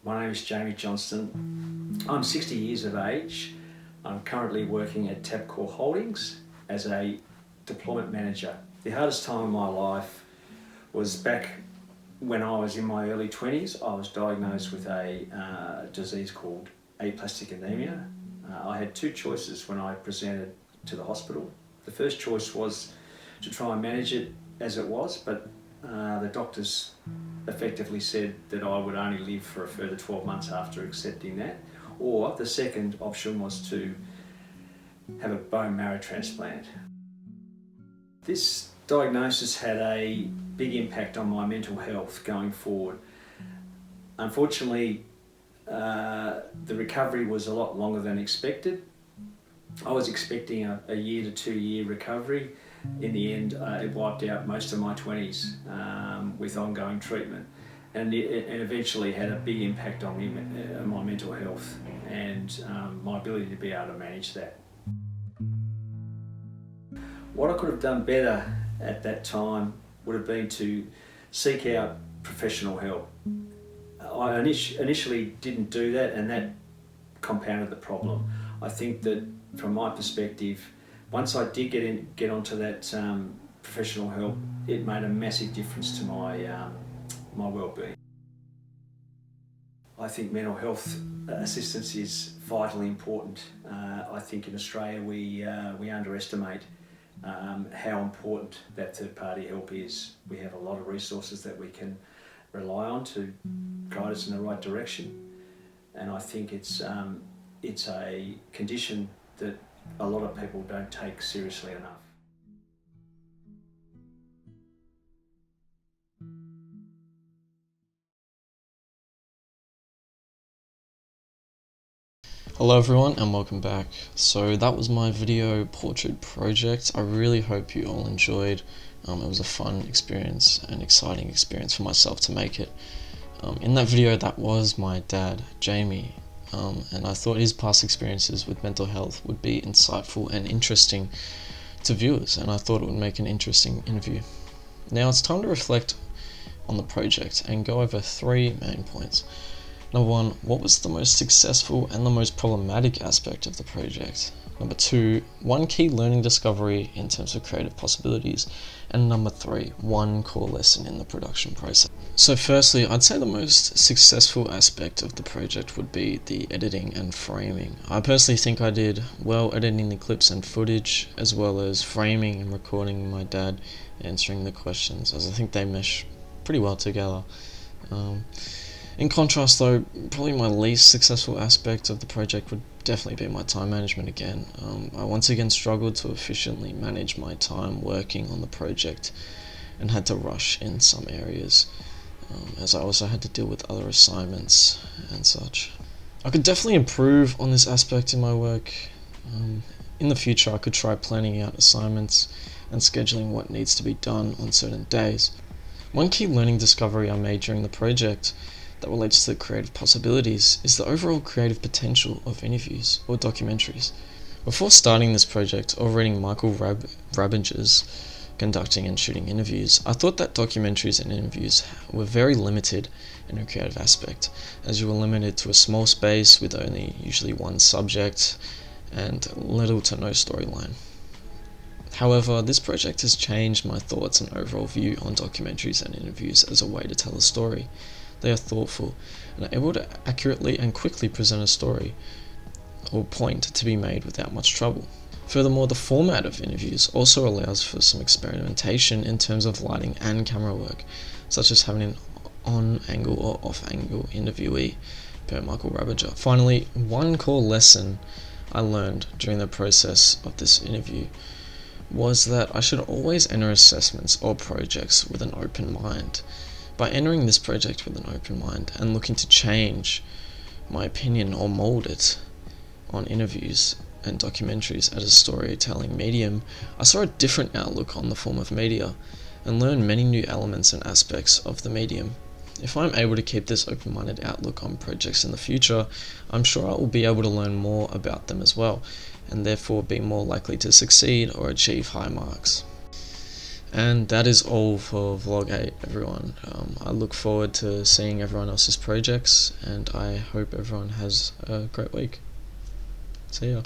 My name is Jamie Johnston. I'm 60 years of age. I'm currently working at Tabcorp Holdings as a deployment manager. The hardest time of my life was back when I was in my early 20s. I was diagnosed with a disease called aplastic anemia. I had two choices when I presented to the hospital. The first choice was to try and manage it as it was, but the doctors effectively said that I would only live for a further 12 months after accepting that. Or the second option was to have a bone marrow transplant. This diagnosis had a big impact on my mental health going forward. Unfortunately, the recovery was a lot longer than expected. I was expecting a year to 2 year recovery. In the end, it wiped out most of my 20s with ongoing treatment, and it eventually had a big impact on me, my mental health and my ability to be able to manage that. What I could have done better at that time would have been to seek out professional help. I initially didn't do that, and that compounded the problem. I think that from my perspective, once I did get onto that professional help, it made a massive difference to my well-being. I think mental health assistance is vitally important. I think in Australia we underestimate how important that third-party help is. We have a lot of resources that we can rely on to guide us in the right direction, and I think it's a condition that a lot of people don't take seriously enough. Hello everyone and welcome back. So that was my video portrait project. I really hope you all enjoyed. It was a fun experience and exciting experience for myself to make it. In that video, that was my dad, Jamie, and I thought his past experiences with mental health would be insightful and interesting to viewers, and I thought it would make an interesting interview. Now it's time to reflect on the project and go over three main points. Number one, what was the most successful and the most problematic aspect of the project? Number two, one key learning discovery in terms of creative possibilities. And number three, one core lesson in the production process. So firstly, I'd say the most successful aspect of the project would be the editing and framing. I personally think I did well editing the clips and footage, as well as framing and recording my dad answering the questions, as I think they mesh pretty well together. In contrast though, probably my least successful aspect of the project would definitely be my time management again. I once again struggled to efficiently manage my time working on the project and had to rush in some areas, as I also had to deal with other assignments and such. I could definitely improve on this aspect in my work. In the future I could try planning out assignments and scheduling what needs to be done on certain days. One key learning discovery I made during the project that relates to the creative possibilities is the overall creative potential of interviews or documentaries. Before starting this project or reading Michael Rabinger's Conducting and Shooting Interviews, I thought that documentaries and interviews were very limited in a creative aspect, as you were limited to a small space with only usually one subject and little to no storyline. However, this project has changed my thoughts and overall view on documentaries and interviews as a way to tell a story. They are thoughtful and are able to accurately and quickly present a story or point to be made without much trouble. Furthermore, the format of interviews also allows for some experimentation in terms of lighting and camera work, such as having an on-angle or off-angle interviewee, per Michael Rabinger. Finally, one core lesson I learned during the process of this interview was that I should always enter assessments or projects with an open mind. By entering this project with an open mind and looking to change my opinion or mould it on interviews and documentaries as a storytelling medium, I saw a different outlook on the form of media and learned many new elements and aspects of the medium. If I'm able to keep this open-minded outlook on projects in the future, I'm sure I will be able to learn more about them as well, and therefore be more likely to succeed or achieve high marks. And that is all for vlog 8, everyone. I look forward to seeing everyone else's projects, and I hope everyone has a great week. See ya.